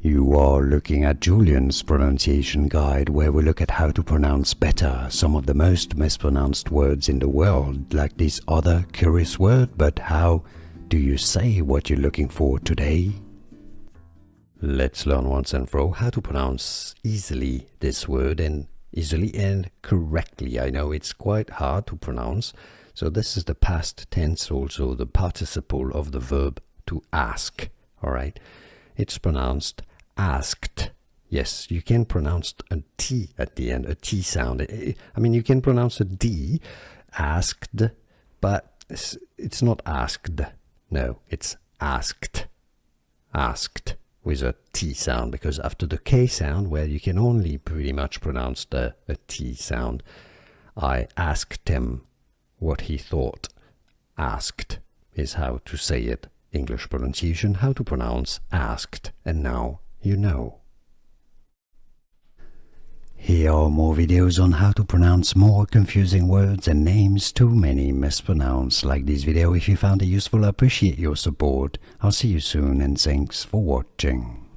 You are looking at Julian's pronunciation guide, where we look at how to pronounce better some of the most mispronounced words in the world, like this other curious word. But how do you say what you're looking for today? Let's learn once and for all how to pronounce easily this word, and easily and correctly. I know it's quite hard to pronounce. So this is the past tense, also the participle of the verb to ask. All right, it's pronounced asked. Yes, you can pronounce a T at the end, a T sound. I mean, you can pronounce a D, asked, but it's not asked. No, it's asked. Asked with a T sound, because after the K sound, where you can only pretty much pronounce a T sound, I asked him what he thought. Asked is how to say it. English pronunciation, how to pronounce asked. And now you know. Here are more videos on how to pronounce more confusing words and names too many mispronounced. Like this video if you found it useful. I appreciate your support. I'll see you soon, and thanks for watching.